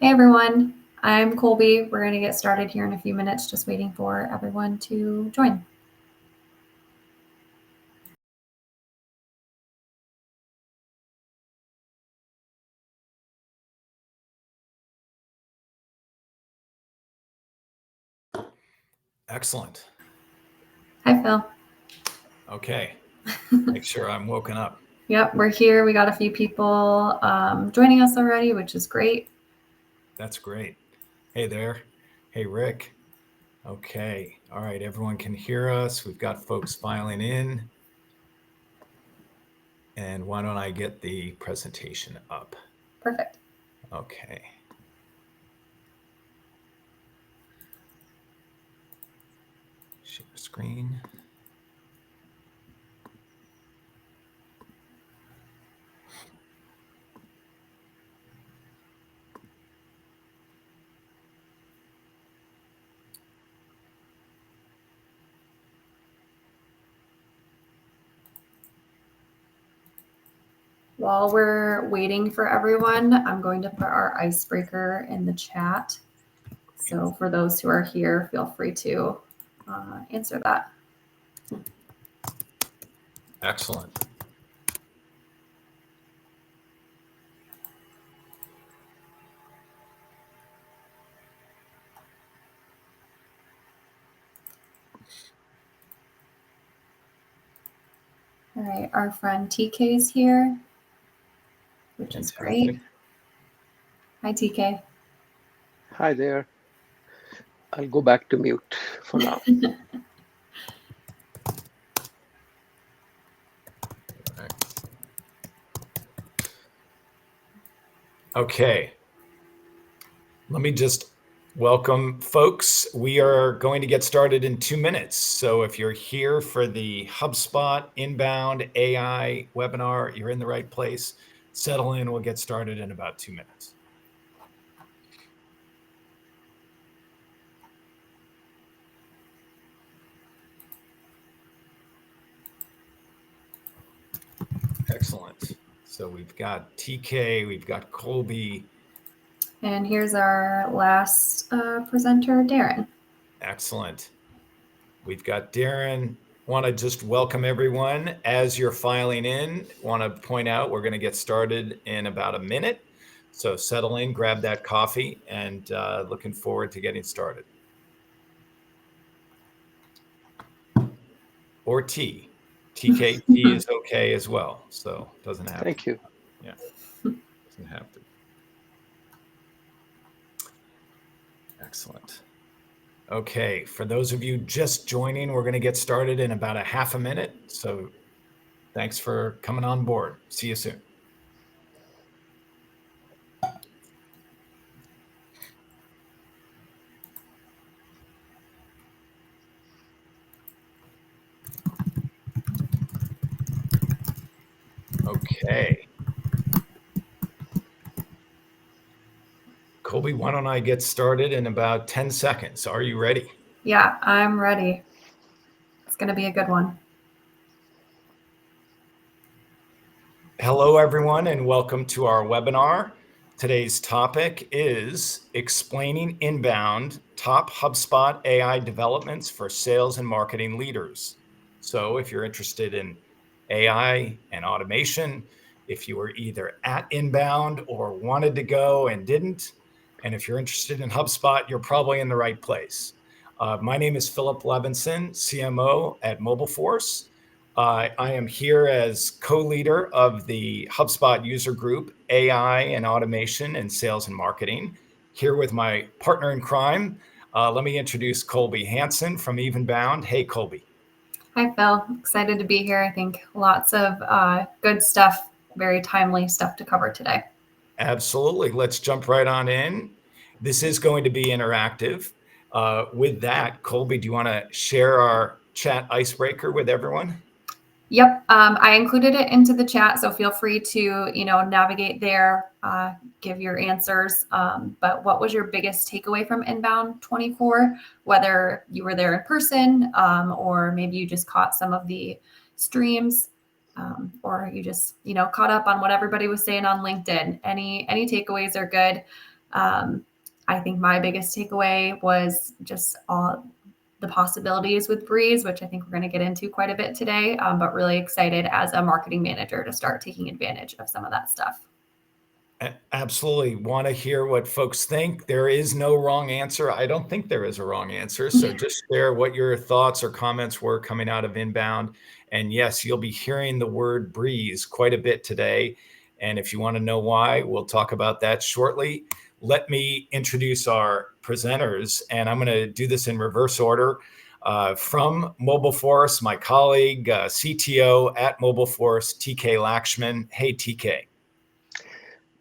Hey everyone, I'm Colby. We're going to get started here in a few minutes, just waiting for everyone to join. Excellent. Hi Phil. Okay, make sure I'm woken up. Yep, we're here. We got a few people joining us already, which is great. That's great. Hey there. Hey Rick. Okay, all right, everyone can hear us. We've got folks filing in. And why don't I get the presentation up? Perfect. Okay. Share screen. While we're waiting for everyone, I'm going to put our icebreaker in the chat. So for those who are here, feel free to answer that. Excellent. All right, our friend TK is here, which is great. Hi, TK. Hi there. I'll go back to mute for now. Okay. Let me just welcome folks. We are going to get started in 2 minutes. So if you're here for the HubSpot Inbound AI webinar, you're in the right place. Settle in, we'll get started in about 2 minutes. Excellent. So we've got TK, we've got Colby. And here's our last presenter, Darren. Excellent. We've got Darren. Want to just welcome everyone. As you're filing in, want to point out we're going to get started in about a minute. So settle in, grab that coffee, and looking forward to getting started. Or tea. TK tea is okay as well. So doesn't have Thank you. Yeah, doesn't have to. Excellent. Okay, for those of you just joining, we're going to get started in about a half a minute. So thanks for coming on board. See you soon. Okay. Colby, why don't I get started in about 10 seconds? Are you ready? Yeah, I'm ready. It's going to be a good one. Hello, everyone, and welcome to our webinar. Today's topic is explaining inbound top HubSpot AI developments for sales and marketing leaders. So if you're interested in AI and automation, if you were either at inbound or wanted to go and didn't, and if you're interested in HubSpot, you're probably in the right place. My name is Philip Levinson, CMO at Mobileforce. I am here as co-leader of the HubSpot User Group, AI and Automation and Sales and Marketing, here with my partner in crime. Let me introduce Colby Hansen from INBOUND. Hey, Colby. Hi, Phil. Excited to be here. I think lots of good stuff, very timely stuff to cover today. Absolutely. Let's jump right on in. This is going to be interactive. With that, Colby, do you want to share our chat icebreaker with everyone? Yep, I included it into the chat, so feel free to navigate there, give your answers. But what was your biggest takeaway from Inbound 24? Whether you were there in person, or maybe you just caught some of the streams, or you just caught up on what everybody was saying on LinkedIn. Any takeaways are good. I think my biggest takeaway was just all the possibilities with Breeze, which I think we're going to get into quite a bit today, but really excited as a marketing manager to start taking advantage of some of that stuff. Absolutely. Want to hear what folks think. There is no wrong answer. I don't think there is a wrong answer. So just share what your thoughts or comments were coming out of Inbound. And yes, you'll be hearing the word Breeze quite a bit today. And if you want to know why, we'll talk about that shortly. Let me introduce our presenters, and I'm going to do this in reverse order. From Mobile Force, my colleague, CTO at Mobile Force, TK Lakshman. Hey, TK.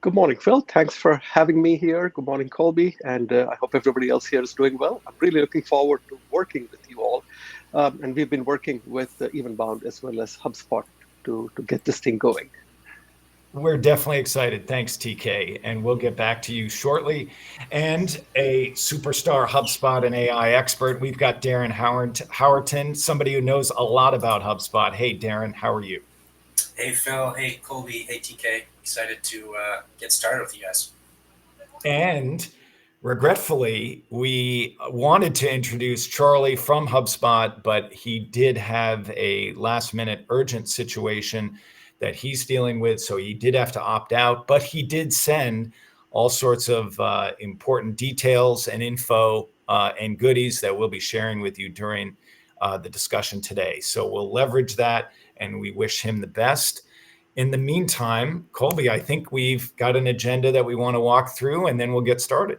Good morning, Phil. Thanks for having me here. Good morning, Colby. And I hope everybody else here is doing well. I'm really looking forward to working with you all. And we've been working with Evenbound as well as HubSpot to get this thing going. We're definitely excited. Thanks, TK. And we'll get back to you shortly. And a superstar HubSpot and AI expert, we've got Darren Howerton, somebody who knows a lot about HubSpot. Hey, Darren, how are you? Hey, Phil. Hey, Colby. Hey, TK. Excited to get started with you guys. And regretfully, we wanted to introduce Charlie from HubSpot, but he did have a last-minute urgent situation that he's dealing with, so he did have to opt out, but he did send all sorts of important details and info and goodies that we'll be sharing with you during the discussion today. So we'll leverage that, and we wish him the best. In the meantime, Colby, I think we've got an agenda that we want to walk through, and then we'll get started.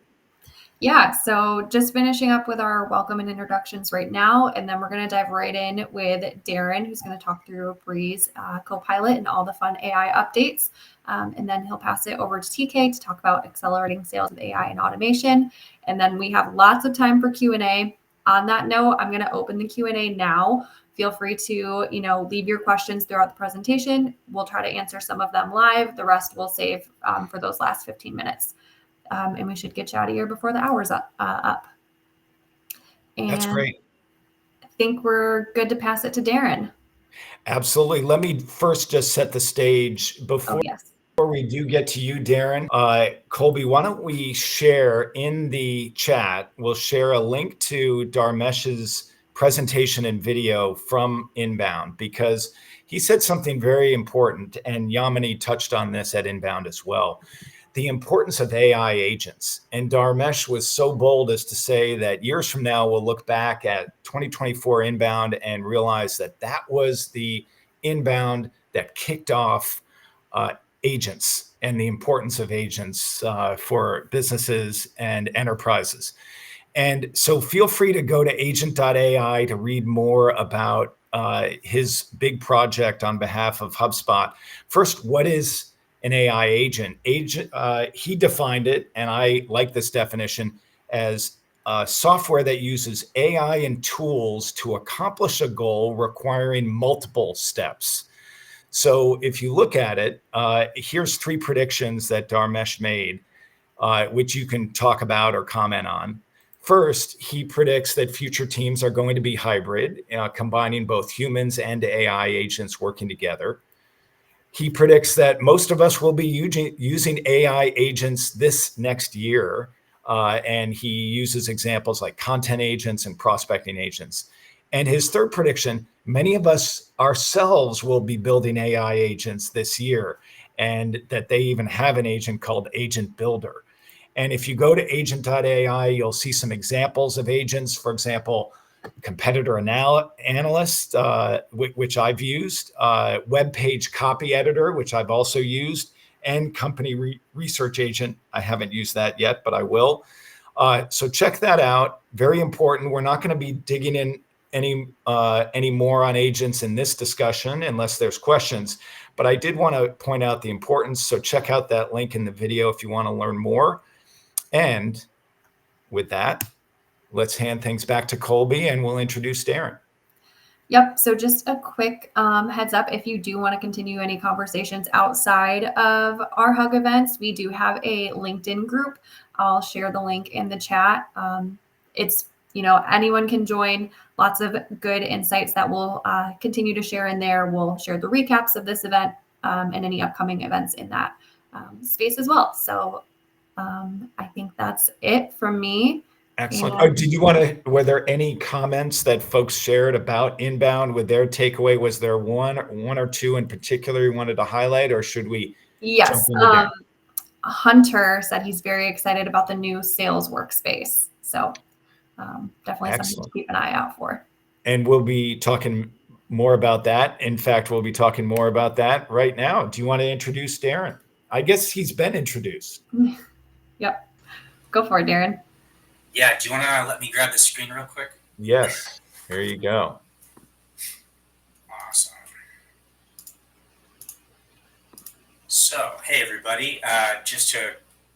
Yeah, so just finishing up with our welcome and introductions right now, and then we're going to dive right in with Darren, who's going to talk through Breeze Copilot and all the fun AI updates. And then he'll pass it over to TK to talk about accelerating sales with AI and automation. And then we have lots of time for Q&A. On that note, I'm going to open the Q&A now. Feel free to, leave your questions throughout the presentation. We'll try to answer some of them live. The rest we'll save for those last 15 minutes. And we should get you out of here before the hour's up. And that's great. I think we're good to pass it to Darren. Absolutely. Let me first just set the stage before we do get to you, Darren. Colby, why don't we share in the chat, we'll share a link to Dharmesh's presentation and video from Inbound, because he said something very important, and Yamini touched on this at Inbound as well. The importance of AI agents. And Dharmesh was so bold as to say that years from now, we'll look back at 2024 Inbound and realize that that was the Inbound that kicked off agents and the importance of agents for businesses and enterprises. And so feel free to go to agent.ai to read more about his big project on behalf of HubSpot. First, what is an AI agent? He defined it, and I like this definition, as software that uses AI and tools to accomplish a goal requiring multiple steps. So if you look at it, here's 3 predictions that Dharmesh made, which you can talk about or comment on. First, he predicts that future teams are going to be hybrid, combining both humans and AI agents working together. He predicts that most of us will be using AI agents this next year. And he uses examples like content agents and prospecting agents. And his third prediction, many of us ourselves will be building AI agents this year, and that they even have an agent called Agent Builder. And if you go to agent.ai, you'll see some examples of agents. For example, competitor analyst, which I've used, web page copy editor, which I've also used, and company research agent. I haven't used that yet, but I will. So check that out. Very important. We're not going to be digging in any more on agents in this discussion unless there's questions. But I did want to point out the importance. So check out that link in the video if you want to learn more. And with that, let's hand things back to Colby, and we'll introduce Darren. Yep. So just a quick heads up, if you do want to continue any conversations outside of our Hug events, we do have a LinkedIn group. I'll share the link in the chat. It's, anyone can join. Lots of good insights that we'll continue to share in there. We'll share the recaps of this event and any upcoming events in that space as well. So I think that's it from me. Excellent. And- Oh, were there any comments that folks shared about Inbound with their takeaway? Was there one or two in particular you wanted to highlight, or should we Yes. jump into that? Hunter said he's very excited about the new sales workspace. So definitely something to keep an eye out for. And we'll be talking more about that. In fact, we'll be talking more about that right now. Do you want to introduce Darren? I guess he's been introduced. Yep. Go for it, Darren. Yeah, do you want to let me grab the screen real quick? Yes. Here you go. Awesome. So, hey everybody, just to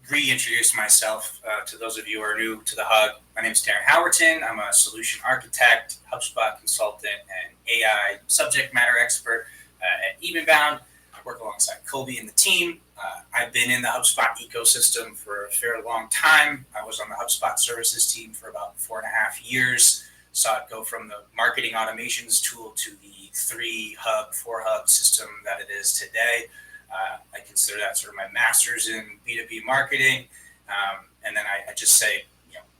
reintroduce myself to those of you who are new to the Hub, my name is Darren Howerton. I'm a solution architect, HubSpot consultant, and AI subject matter expert at INBOUND. I work alongside Colby and the team. I've been in the HubSpot ecosystem for a fairly long time. I was on the HubSpot services team for about 4.5 years. Saw it go from the marketing automations tool to the 3-hub, 4-hub system that it is today. I consider that sort of my master's in B2B marketing. And then I just say,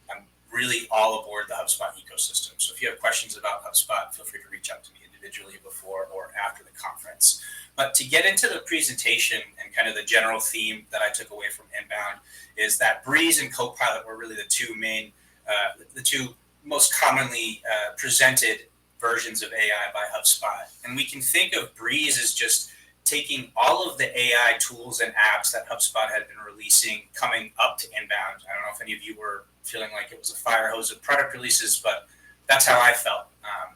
I'm really all aboard the HubSpot ecosystem. So if you have questions about HubSpot, feel free to reach out to me individually before or after the conference. But to get into the presentation and kind of the general theme that I took away from Inbound is that Breeze and Copilot were really the two most commonly presented versions of AI by HubSpot. And we can think of Breeze as just taking all of the AI tools and apps that HubSpot had been releasing coming up to Inbound. I don't know if any of you were feeling like it was a fire hose of product releases, but that's how I felt.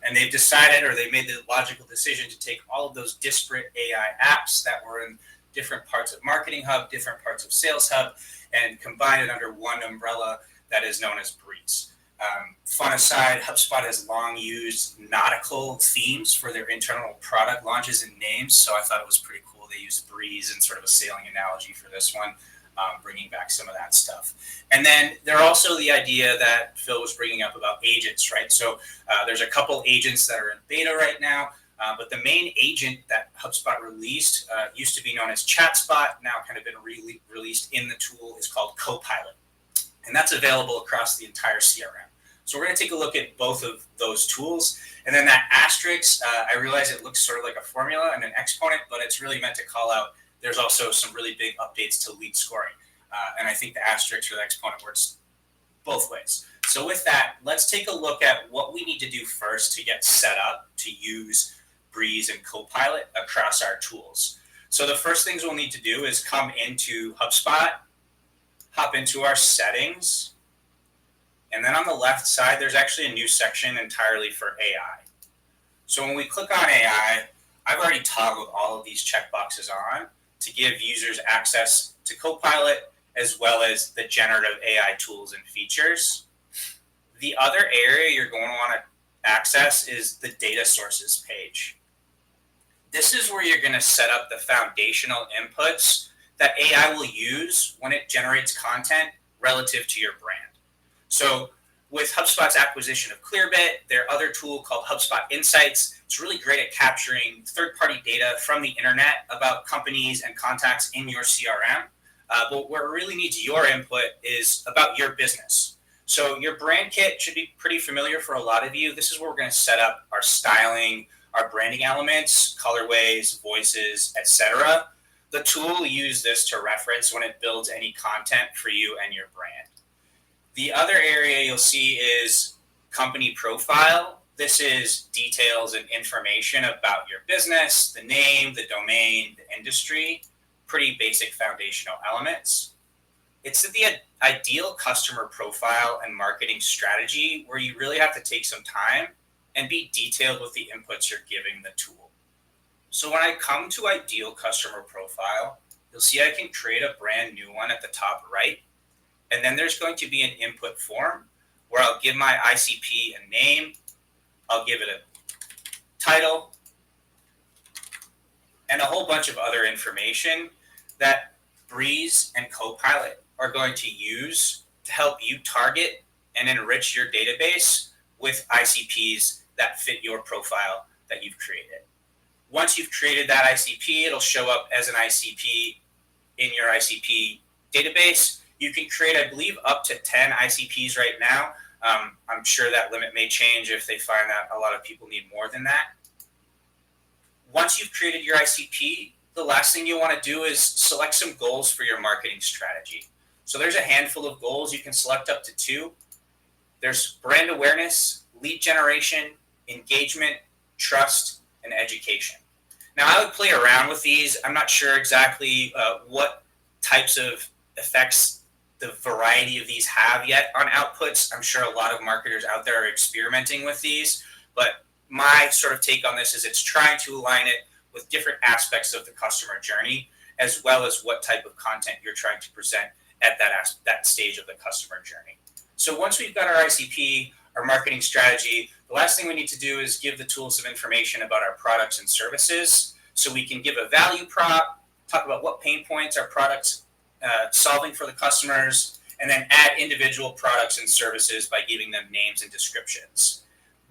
And they've decided, or they made the logical decision to take all of those disparate AI apps that were in different parts of Marketing Hub, different parts of Sales Hub, and combine it under one umbrella that is known as Breeze. Fun aside, HubSpot has long used nautical themes for their internal product launches and names, so I thought it was pretty cool. They used Breeze in sort of a sailing analogy for this one, bringing back some of that stuff. And then there's also the idea that Phil was bringing up about agents, right? So there's a couple agents that are in beta right now, but the main agent that HubSpot released used to be known as ChatSpot, now kind of been released in the tool, is called Copilot. And that's available across the entire CRM. So we're going to take a look at both of those tools. And then that asterisk, I realize it looks sort of like a formula and an exponent, but it's really meant to call out there's also some really big updates to lead scoring. And I think the asterisk or the exponent works both ways. So with that, let's take a look at what we need to do first to get set up to use Breeze and Copilot across our tools. So the first things we'll need to do is come into HubSpot, hop into our settings, and then on the left side, there's actually a new section entirely for AI. So when we click on AI, I've already toggled all of these checkboxes on to give users access to Copilot as well as the generative AI tools and features. The other area you're going to want to access is the data sources page. This is where you're going to set up the foundational inputs that AI will use when it generates content relative to your brand. So with HubSpot's acquisition of Clearbit, their other tool called HubSpot Insights, it's really great at capturing third-party data from the internet about companies and contacts in your CRM. But where it really needs your input is about your business. So your brand kit should be pretty familiar for a lot of you. This is where we're going to set up our styling, our branding elements, colorways, voices, etc. The tool will use this to reference when it builds any content for you and your brand. The other area you'll see is company profile. This is details and information about your business, the name, the domain, the industry, pretty basic foundational elements. It's the ideal customer profile and marketing strategy where you really have to take some time and be detailed with the inputs you're giving the tool. So when I come to ideal customer profile, you'll see I can create a brand new one at the top right. And then there's going to be an input form where I'll give my ICP a name, I'll give it a title, and a whole bunch of other information that Breeze and Copilot are going to use to help you target and enrich your database with ICPs that fit your profile that you've created. Once you've created that ICP, it'll show up as an ICP in your ICP database. You can create, I believe, up to 10 ICPs right now. I'm sure that limit may change if they find that a lot of people need more than that. Once you've created your ICP, the last thing you want to do is select some goals for your marketing strategy. So there's a handful of goals. You can select up to 2. There's brand awareness, lead generation, engagement, trust, and education. Now, I would play around with these. I'm not sure exactly what types of effects the variety of these have yet on outputs. I'm sure a lot of marketers out there are experimenting with these, but my sort of take on this is it's trying to align it with different aspects of the customer journey, as well as what type of content you're trying to present at that stage of the customer journey. So once we've got our ICP, our marketing strategy, the last thing we need to do is give the tools some information about our products and services, so we can give a value prop, talk about what pain points our products solving for the customers, and then add individual products and services by giving them names and descriptions.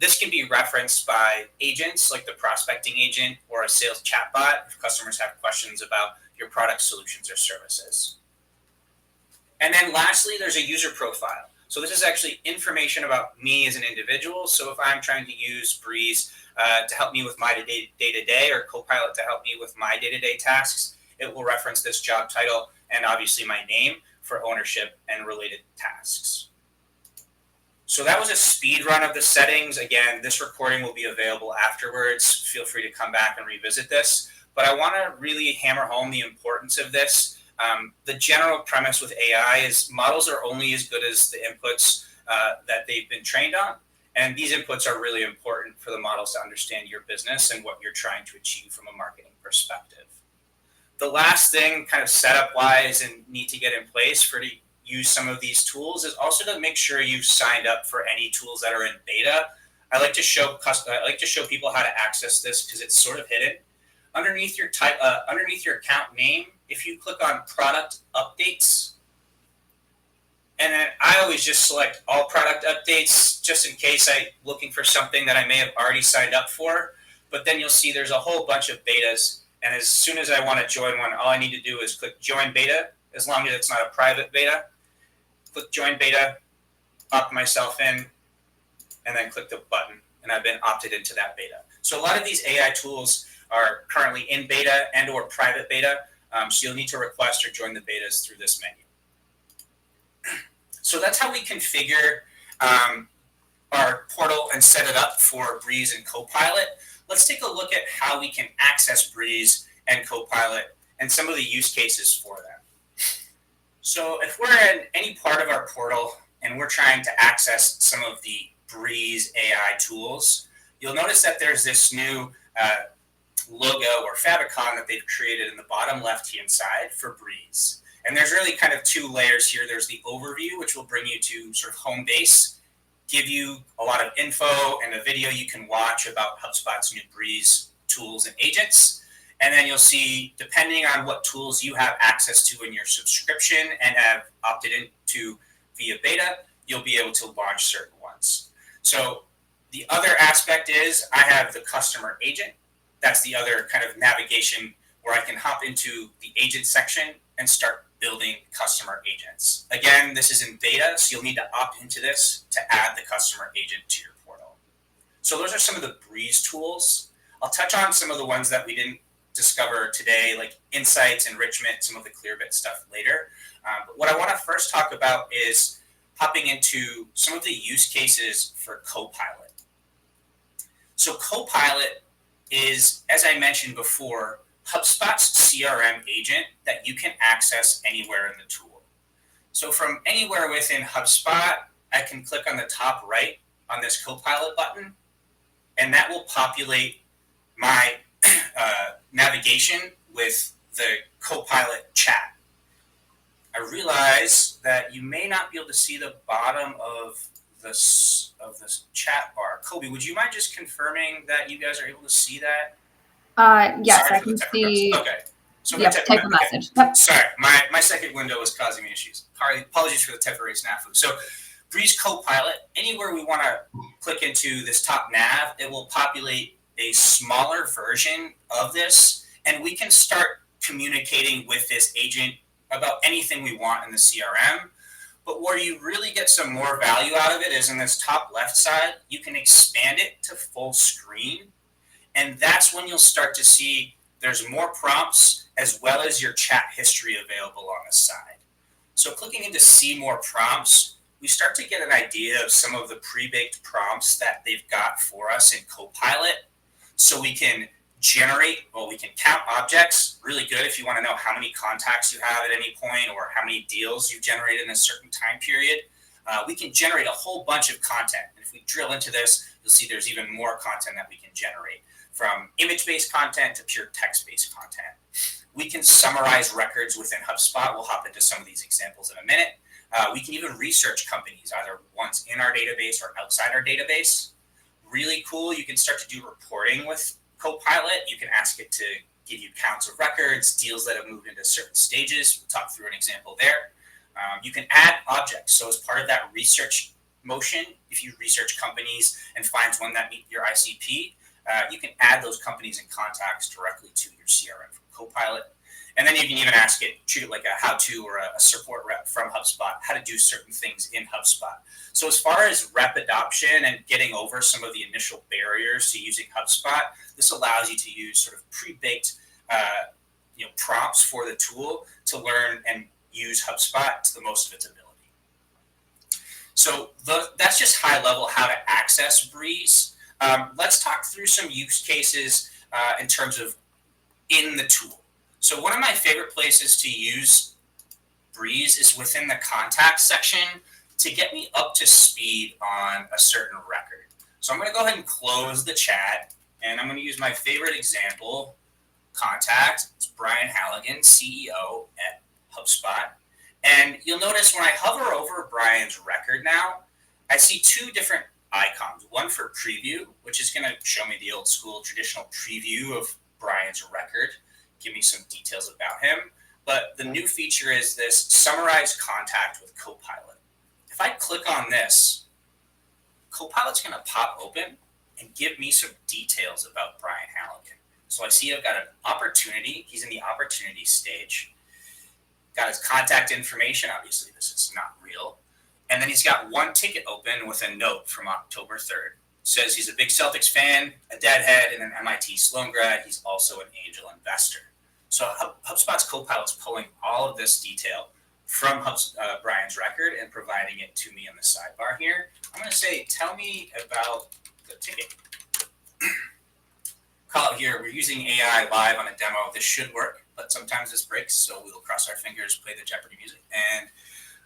This can be referenced by agents like the prospecting agent or a sales chatbot if customers have questions about your product, solutions, or services. And then lastly, there's a user profile. So this is actually information about me as an individual. So if I'm trying to use Breeze to help me with my day-to-day, or Copilot to help me with my day-to-day tasks, it will reference this job title and obviously my name for ownership and related tasks. So that was a speed run of the settings. Again, this recording will be available afterwards. Feel free to come back and revisit this. But I want to really hammer home the importance of this. The general premise with AI is models are only as good as the inputs that they've been trained on. And these inputs are really important for the models to understand your business and what you're trying to achieve from a marketing perspective. The last thing, kind of setup-wise and need to get in place for to use some of these tools, is also to make sure you've signed up for any tools that are in beta. I like to show people how to access this because it's sort of hidden. Underneath your account name, if you click on product updates, and then I always just select all product updates just in case I'm looking for something that I may have already signed up for. But then you'll see there's a whole bunch of betas. And as soon as I want to join one, all I need to do is click join beta, as long as it's not a private beta. Click join beta, opt myself in, and then click the button, and I've been opted into that beta. So a lot of these AI tools are currently in beta and or private beta, so you'll need to request or join the betas through this menu. So that's how we configure our portal and set it up for Breeze and Copilot. Let's take a look at how we can access Breeze and Copilot and some of the use cases for them. So if we're in any part of our portal and we're trying to access some of the Breeze AI tools, you'll notice that there's this new logo or favicon that they've created in the bottom left-hand side for Breeze. And there's really kind of 2 layers here. There's the overview, which will bring you to sort of home base, give you a lot of info and a video you can watch about HubSpot's new Breeze tools and agents. And then you'll see, depending on what tools you have access to in your subscription and have opted into via beta, you'll be able to launch certain ones. So the other aspect is I have the customer agent. That's the other kind of navigation where I can hop into the agent section and start building customer agents. Again, this is in beta, so you'll need to opt into this to add the customer agent to your portal. So those are some of the Breeze tools. I'll touch on some of the ones that we didn't discover today, like insights, enrichment, some of the Clearbit stuff later. But what I want to first talk about is hopping into some of the use cases for Copilot. So Copilot is, as I mentioned before, HubSpot's CRM agent that you can access anywhere in the tool. So from anywhere within HubSpot, I can click on the top right on this Copilot button, and that will populate my navigation with the Copilot chat. I realize that you may not be able to see the bottom of this chat bar. Colby, would you mind just confirming that you guys are able to see that? Yes, I can see. Okay. So yep, type a message. Yep. Sorry, my second window was causing me issues. Apologies for the temporary snafu. So Breeze Copilot, anywhere we want to click into this top nav, it will populate a smaller version of this, and we can start communicating with this agent about anything we want in the CRM. But where you really get some more value out of it is in this top left side. You can expand it to full screen. And that's when you'll start to see there's more prompts as well as your chat history available on the side. So clicking into see more prompts, we start to get an idea of some of the pre-baked prompts that they've got for us in Copilot. So we can we can count objects, really good if you want to know how many contacts you have at any point or how many deals you've generated in a certain time period. We can generate a whole bunch of content. And if we drill into this, you'll see there's even more content that we can generate, from image-based content to pure text-based content. We can summarize records within HubSpot. We'll hop into some of these examples in a minute. We can even research companies, either ones in our database or outside our database. Really cool. You can start to do reporting with Copilot. You can ask it to give you counts of records, deals that have moved into certain stages. We'll talk through an example there. You can add objects. So as part of that research motion, if you research companies and finds one that meet your ICP, you can add those companies and contacts directly to your CRM from Copilot. And then you can even ask it, treat it like a how-to or a support rep from HubSpot, how to do certain things in HubSpot. So as far as rep adoption and getting over some of the initial barriers to using HubSpot, this allows you to use sort of pre-baked prompts for the tool to learn and use HubSpot to the most of its ability. So that's just high level how to access Breeze. Let's talk through some use cases in terms of in the tool. So one of my favorite places to use Breeze is within the contact section to get me up to speed on a certain record. So I'm going to go ahead and close the chat, and I'm going to use my favorite example, contact. It's Brian Halligan, CEO at HubSpot. And you'll notice when I hover over Brian's record now, I see two different icons. One for preview, which is going to show me the old school traditional preview of Brian's record, give me some details about him. But the new feature is this summarize contact with Copilot. If I click on this, Copilot's going to pop open and give me some details about Brian Halligan. So I see I've got an opportunity. He's in the opportunity stage. Got his contact information. Obviously, this is not real. And then he's got one ticket open with a note from October 3rd. Says he's a big Celtics fan, a deadhead, and an MIT Sloan grad. He's also an angel investor. So HubSpot's Copilot's pulling all of this detail from Brian's record and providing it to me on the sidebar here. I'm going to say, tell me about the ticket. Call out here, we're using AI live on a demo. This should work, but sometimes this breaks, so we will cross our fingers, play the Jeopardy music. And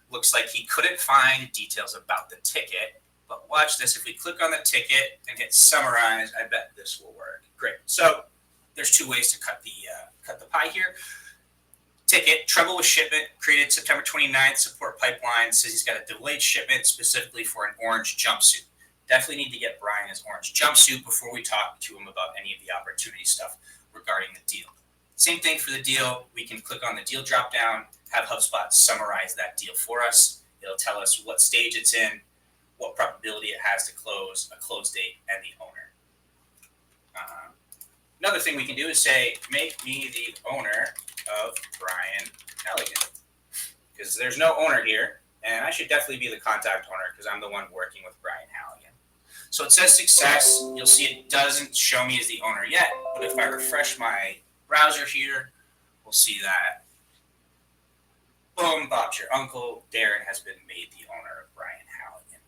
looks like he couldn't find details about the ticket. But watch this. If we click on the ticket and hit summarize, I bet this will work. Great. So there's two ways to cut the pie here. Ticket, trouble with shipment, created September 29th, support pipeline, says he's got a delayed shipment specifically for an orange jumpsuit. Definitely need to get Brian his orange jumpsuit before we talk to him about any of the opportunity stuff regarding the deal. Same thing for the deal. We can click on the deal dropdown, have HubSpot summarize that deal for us. It'll tell us what stage it's in, what probability it has to close, a close date, and the owner. Another thing we can do is say, make me the owner of Brian Halligan. Because there's no owner here, and I should definitely be the contact owner because I'm the one working with Brian Halligan. So it says success. You'll see it doesn't show me as the owner yet, but if I refresh my browser here, we'll see that, boom, Bob's your uncle. Darren has been made the owner of Brian Halligan.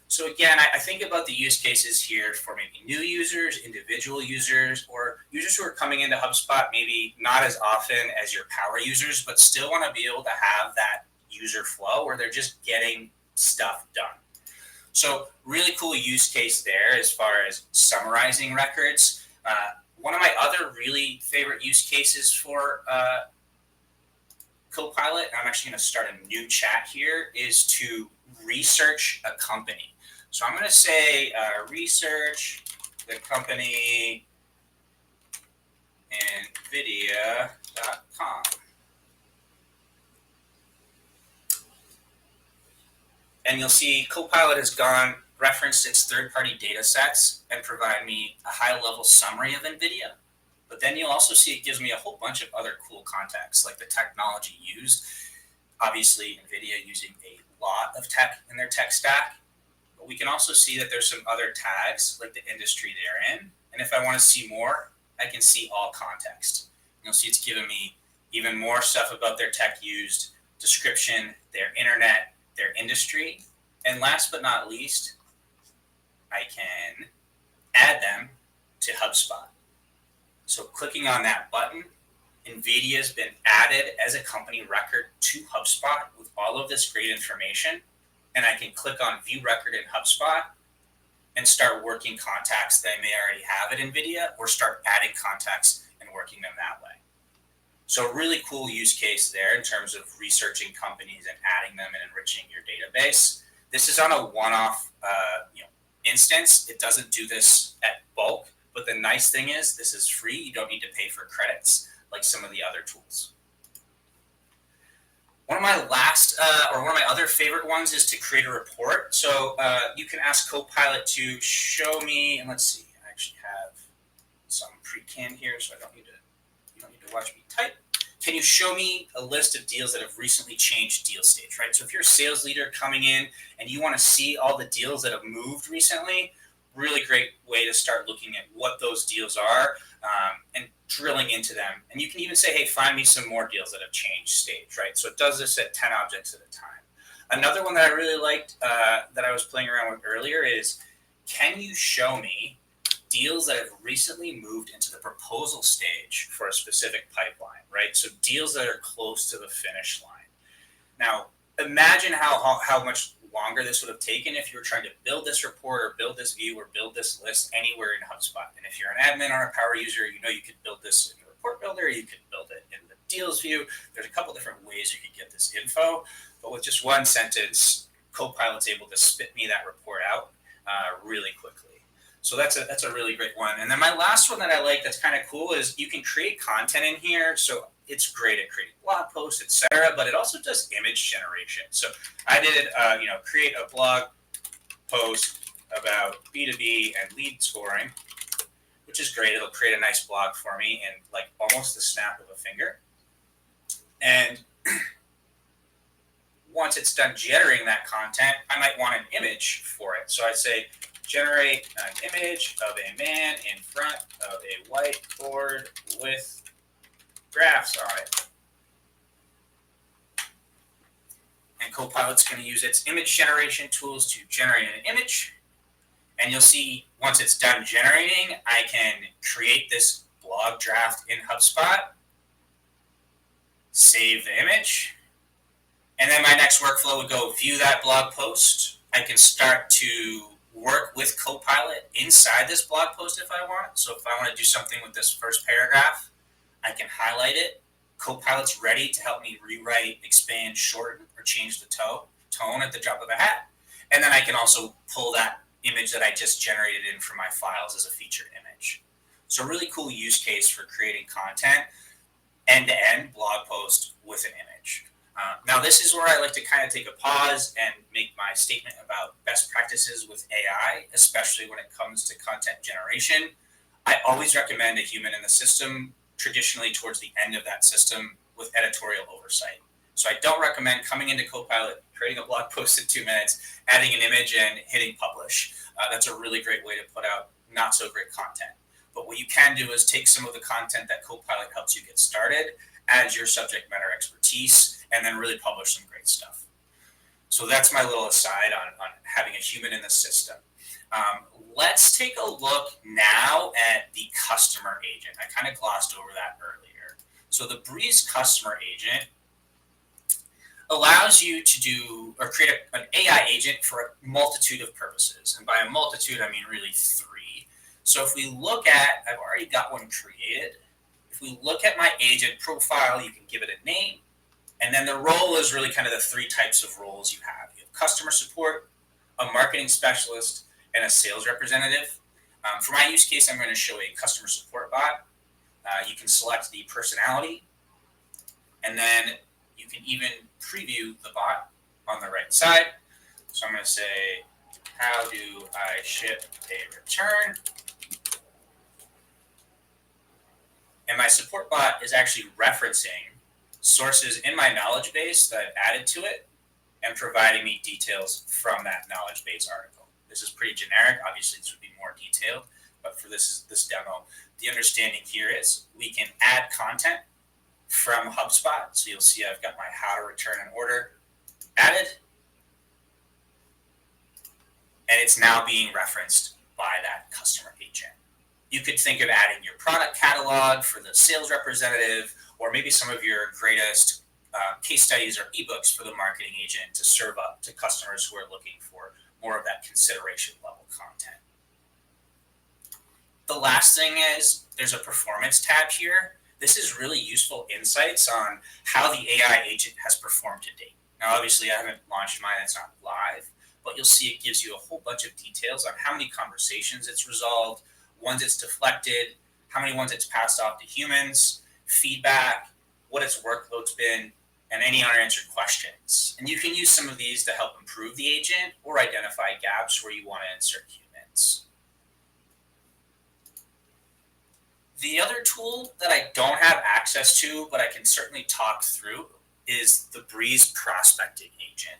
So again, I think about the use cases here for maybe new users, individual users, or users who are coming into HubSpot maybe not as often as your power users, but still want to be able to have that user flow where they're just getting stuff done. So really cool use case there as far as summarizing records. One of my other really favorite use cases for Copilot, and I'm actually going to start a new chat here, is to research a company. So I'm going to say research the company NVIDIA.com. And you'll see Copilot has referenced its third-party data sets and provide me a high-level summary of NVIDIA. But then you'll also see it gives me a whole bunch of other cool context, like the technology used. Obviously, NVIDIA using a lot of tech in their tech stack. But we can also see that there's some other tags, like the industry they're in. And if I want to see more, I can see all context. You'll see it's giving me even more stuff about their tech used, description, their internet, their industry. And last but not least, I can add them to HubSpot. So clicking on that button, NVIDIA has been added as a company record to HubSpot with all of this great information. And I can click on View Record in HubSpot and start working contacts that I may already have at NVIDIA, or start adding contacts and working them that way. So a really cool use case there in terms of researching companies and adding them and enriching your database. This is on a one-off instance. It doesn't do this at bulk, but the nice thing is this is free. You don't need to pay for credits like some of the other tools. One of my other favorite ones is to create a report. So you can ask Copilot to show me, and let's see, I actually have some pre-canned here, so you don't need to watch me type. Can you show me a list of deals that have recently changed deal stage, right? So if you're a sales leader coming in and you want to see all the deals that have moved recently, really great way to start looking at what those deals are and drilling into them. And you can even say, hey, find me some more deals that have changed stage, right? So it does this at 10 objects at a time. Another one that I really liked that I was playing around with earlier is, can you show me deals that have recently moved into the proposal stage for a specific pipeline, right? So deals that are close to the finish line. Now, imagine how much longer this would have taken if you were trying to build this report or build this view or build this list anywhere in HubSpot. And if you're an admin or a power user, you could build this in the report builder, you could build it in the deals view. There's a couple different ways you could get this info, but with just one sentence, Copilot's able to spit me that report out really quickly. So that's a really great one. And then my last one that I like that's kind of cool is you can create content in here. So it's great at creating blog posts, etc., but it also does image generation. So I did, create a blog post about B2B and lead scoring, which is great. It'll create a nice blog for me in like almost the snap of a finger. And once it's done generating that content, I might want an image for it. So I'd say, generate an image of a man in front of a whiteboard with graphs on it. And Copilot's going to use its image generation tools to generate an image. And you'll see once it's done generating, I can create this blog draft in HubSpot, save the image, and then my next workflow would go view that blog post. I can start to work with Copilot inside this blog post if I want. So if I want to do something with this first paragraph, I can highlight it. Copilot's ready to help me rewrite, expand, shorten, or change the tone at the drop of a hat. And then I can also pull that image that I just generated in from my files as a featured image. So a really cool use case for creating content, end-to-end blog post with an image. Now, this is where I like to kind of take a pause and make my statement about best practices with AI, especially when it comes to content generation. I always recommend a human in the system, traditionally towards the end of that system, with editorial oversight. So I don't recommend coming into Copilot, creating a blog post in 2 minutes, adding an image, and hitting publish. That's a really great way to put out not so great content. But what you can do is take some of the content that Copilot helps you get started, add your subject matter expertise, and then really publish some great stuff. So that's my little aside on having a human in the system. Let's take a look now at the customer agent. I kind of glossed over that earlier. So the Breeze customer agent allows you to do or create an AI agent for a multitude of purposes. And by a multitude, I mean really 3. So if we look at, I've already got one created. If we look at my agent profile, you can give it a name. And then the role is really kind of the 3 types of roles you have. You have customer support, a marketing specialist, and a sales representative. For my use case, I'm going to show a customer support bot. You can select the personality, and then you can even preview the bot on the right side. So I'm going to say, how do I ship a return? And my support bot is actually referencing sources in my knowledge base that I've added to it and providing me details from that knowledge base article. This is pretty generic. Obviously, this would be more detailed, but for this demo, the understanding here is we can add content from HubSpot. So you'll see I've got my how to return an order added, and it's now being referenced by that customer agent. You could think of adding your product catalog for the sales representative, or maybe some of your greatest case studies or ebooks for the marketing agent to serve up to customers who are looking for more of that consideration level content. The last thing is there's a performance tab here. This is really useful insights on how the AI agent has performed to date. Now, obviously, I haven't launched mine, it's not live, but you'll see it gives you a whole bunch of details on how many conversations it's resolved, ones it's deflected, how many ones it's passed off to humans, feedback, what its workload's been, and any unanswered questions. And you can use some of these to help improve the agent or identify gaps where you want to insert humans. The other tool that I don't have access to, but I can certainly talk through, is the Breeze prospecting agent.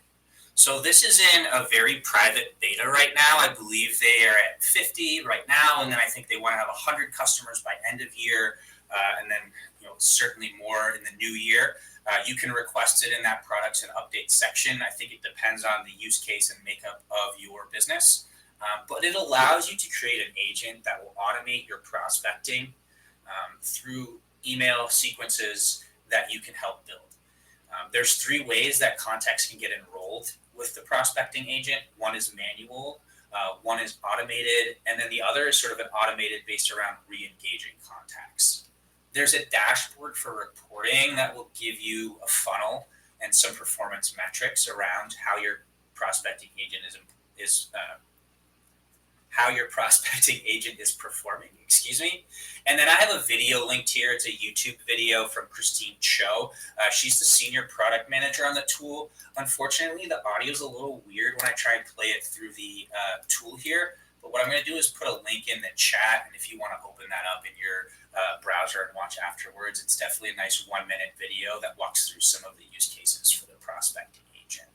So this is in a very private beta right now. I believe they are at 50 right now, and then I think they want to have 100 customers by end of year, and then certainly more in the new year. You can request it in that products and updates section. I think it depends on the use case and makeup of your business, but it allows you to create an agent that will automate your prospecting through email sequences that you can help build. There's 3 ways that contacts can get enrolled with the prospecting agent. One is manual, one is automated, and then the other is sort of an automated based around re-engaging contacts. There's a dashboard for reporting that will give you a funnel and some performance metrics around how your prospecting agent is performing, And then I have a video linked here. It's a YouTube video from Christine Cho. She's the senior product manager on the tool. Unfortunately, the audio is a little weird when I try and play it through the tool here. But what I'm going to do is put a link in the chat. And if you want to open that up in your browser and watch afterwards, it's definitely a nice 1-minute video that walks through some of the use cases for the prospecting agent.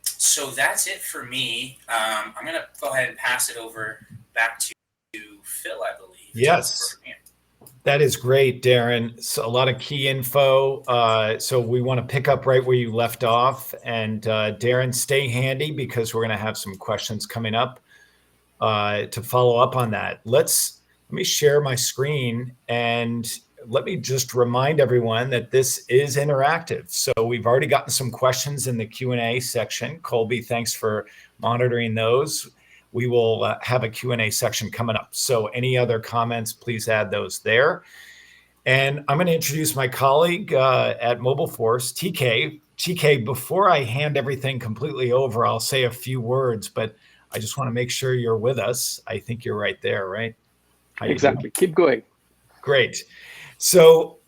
So that's it for me. I'm going to go ahead and pass it over back to Phil, I believe. Yes, that is great, Darren. So a lot of key info. So we want to pick up right where you left off. And Darren, stay handy because we're going to have some questions coming up to follow up on that. Let me share my screen and let me just remind everyone that this is interactive. So we've already gotten some questions in the Q&A section. Colby, thanks for monitoring those. We will have a Q&A section coming up. So any other comments, please add those there. And I'm going to introduce my colleague at Mobileforce, TK. TK, before I hand everything completely over, I'll say a few words, but I just want to make sure you're with us. I think you're right there, right? Exactly. Keep going. Great. So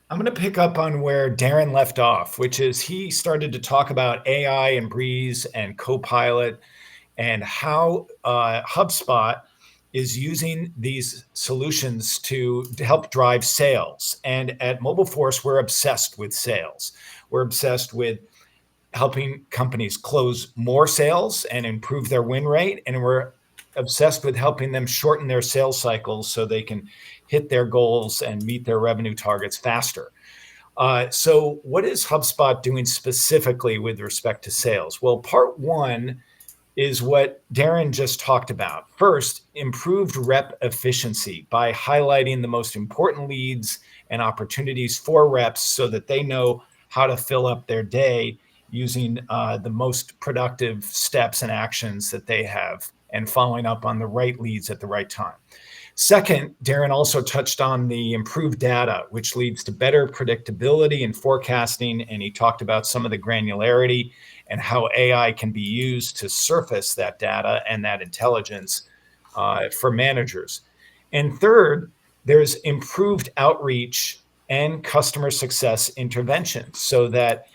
I'm going to pick up on where Darren left off, which is he started to talk about AI and Breeze and Copilot and how HubSpot is using these solutions to help drive sales. And at Mobileforce, we're obsessed with sales. We're obsessed with helping companies close more sales and improve their win rate. And we're obsessed with helping them shorten their sales cycles so they can hit their goals and meet their revenue targets faster. So what is HubSpot doing specifically with respect to sales? Well, part 1 is what Darren just talked about. First, improved rep efficiency by highlighting the most important leads and opportunities for reps so that they know how to fill up their day using the most productive steps and actions that they have and following up on the right leads at the right time. Second, Darren also touched on the improved data, which leads to better predictability and forecasting. And he talked about some of the granularity and how AI can be used to surface that data and that intelligence for managers. And third, there's improved outreach and customer success intervention so that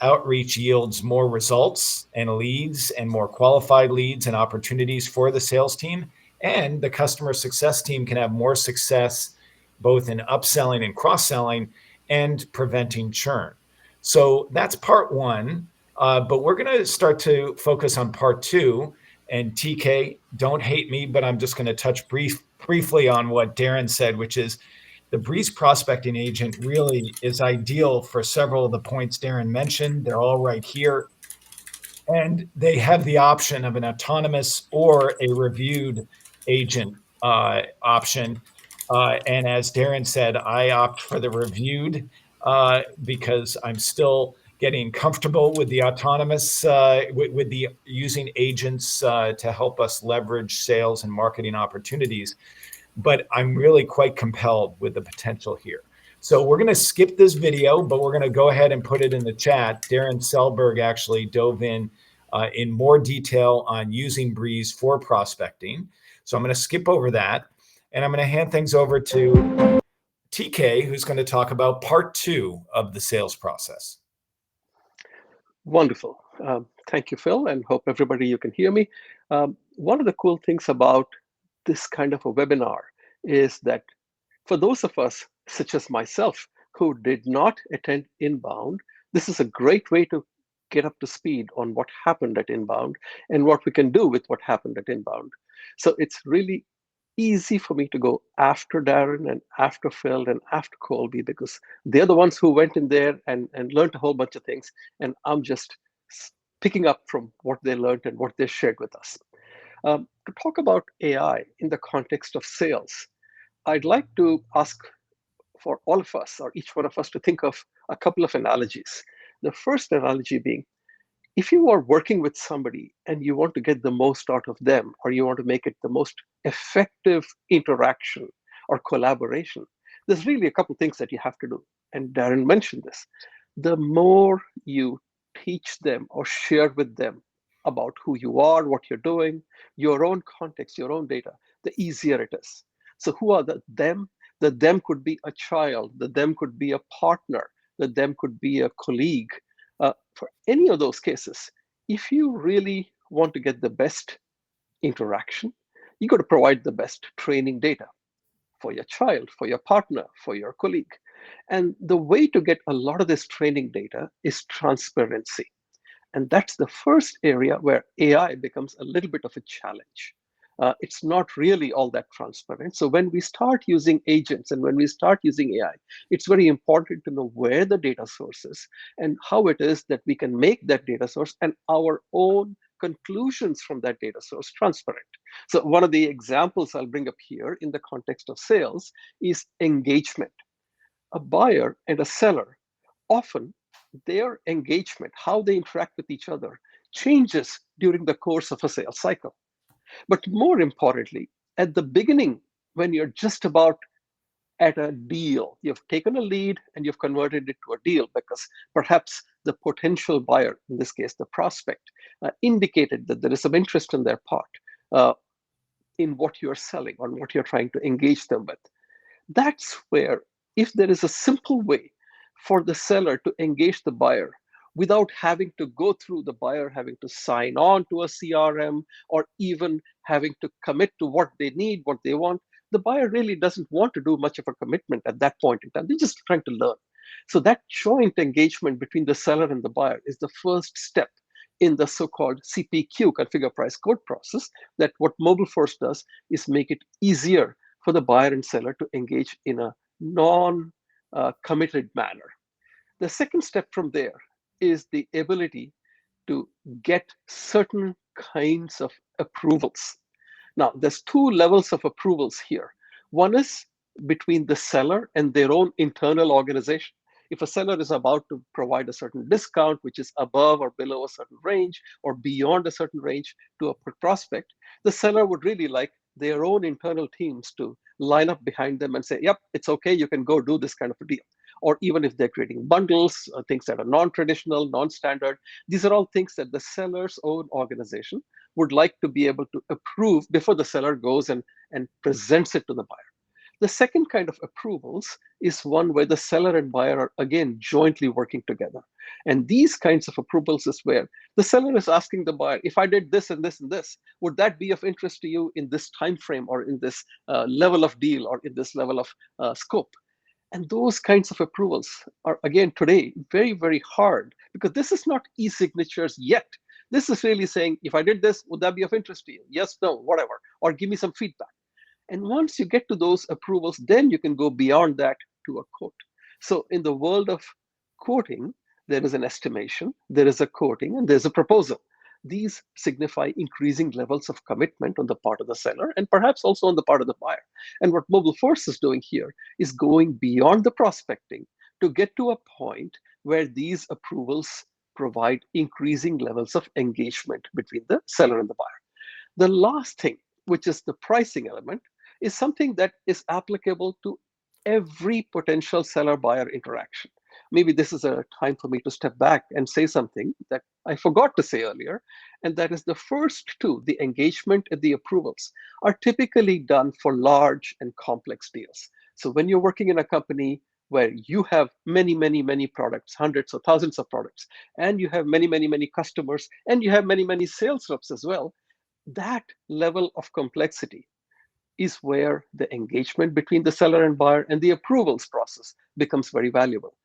outreach yields more results and leads and more qualified leads and opportunities for the sales team And the customer success team can have more success both in upselling and cross-selling and preventing churn. So that's part one. But we're going to start to focus on part two. And TK, don't hate me, but I'm just going to touch briefly on what Darren said, which is the Breeze prospecting agent really is ideal for several of the points Darren mentioned. They're all right here. And they have the option of an autonomous or a reviewed agent option. And as Darren said, I opt for the reviewed because I'm still getting comfortable with the autonomous, with the using agents to help us leverage sales and marketing opportunities. But I'm really quite compelled with the potential here. So we're going to skip this video, but we're going to go ahead and put it in the chat. Darren Selberg actually dove in more detail on using Breeze for prospecting. So I'm going to skip over that, and I'm going to hand things over to TK, who's going to talk about part two of the sales process. Wonderful. Thank you, Phil, and hope everybody you can hear me. One of the cool things about this kind of a webinar is that for those of us, such as myself, who did not attend Inbound, this is a great way to get up to speed on what happened at Inbound and what we can do with what happened at Inbound. So it's really easy for me to go after Darren and after Phil and after Colby, because they're the ones who went in there and learned a whole bunch of things. And I'm just picking up from what they learned and what they shared with us. To talk about AI in the context of sales, I'd like to ask for all of us, or each one of us, to think of a couple of analogies. The first analogy being, if you are working with somebody and you want to get the most out of them, or you want to make it the most effective interaction or collaboration, there's really a couple of things that you have to do. And Darren mentioned this. The more you teach them or share with them about who you are, what you're doing, your own context, your own data, the easier it is. So who are the them? The them could be a child, the them could be a partner, the them could be a colleague. For any of those cases, if you really want to get the best interaction, you got to provide the best training data for your child, for your partner, for your colleague. And the way to get a lot of this training data is transparency. And that's the first area where AI becomes a little bit of a challenge. It's not really all that transparent. So when we start using agents and when we start using AI, it's very important to know where the data source is and how it is that we can make that data source and our own conclusions from that data source transparent. So one of the examples I'll bring up here in the context of sales is engagement. A buyer and a seller, often their engagement, how they interact with each other, changes during the course of a sales cycle. But more importantly, at the beginning, when you're just about at a deal, you've taken a lead and you've converted it to a deal because perhaps the potential buyer, in this case, the prospect, indicated that there is some interest on their part in what you're selling or what you're trying to engage them with. That's where, if there is a simple way for the seller to engage the buyer without having to go through the buyer having to sign on to a CRM or even having to commit to what they need, what they want, the buyer really doesn't want to do much of a commitment at that point in time. They're just trying to learn. So that joint engagement between the seller and the buyer is the first step in the so-called CPQ, configure price quote process, that what MobileForce does is make it easier for the buyer and seller to engage in a non-committed manner. The second step from there is the ability to get certain kinds of approvals. Now, there's two levels of approvals here. One is between the seller and their own internal organization. If a seller is about to provide a certain discount, which is above or below a certain range or beyond a certain range to a prospect, the seller would really like their own internal teams to line up behind them and say, yep, it's okay, you can go do this kind of a deal. Or even if they're creating bundles, things that are non-traditional, non-standard, these are all things that the seller's own organization would like to be able to approve before the seller goes and presents it to the buyer. The second kind of approvals is one where the seller and buyer are, again, jointly working together. And these kinds of approvals is where the seller is asking the buyer, if I did this and this and this, would that be of interest to you in this time frame or in this level of deal or in this level of scope? And those kinds of approvals are, again, today, very, very hard because this is not e-signatures yet. This is really saying, if I did this, would that be of interest to you? Yes, no, whatever, or give me some feedback. And once you get to those approvals, then you can go beyond that to a quote. So in the world of quoting, there is an estimation, there is a quoting, and there's a proposal. These signify increasing levels of commitment on the part of the seller and perhaps also on the part of the buyer. And what MobileForce is doing here is going beyond the prospecting to get to a point where these approvals provide increasing levels of engagement between the seller and the buyer. The last thing, which is the pricing element, is something that is applicable to every potential seller-buyer interaction. Maybe this is a time for me to step back and say something that I forgot to say earlier, and that is the first two, the engagement and the approvals, are typically done for large and complex deals. So when you're working in a company where you have many, many, many products, hundreds or thousands of products, and you have many, many, many customers, and you have many, many sales reps as well, that level of complexity is where the engagement between the seller and buyer and the approvals process becomes very valuable.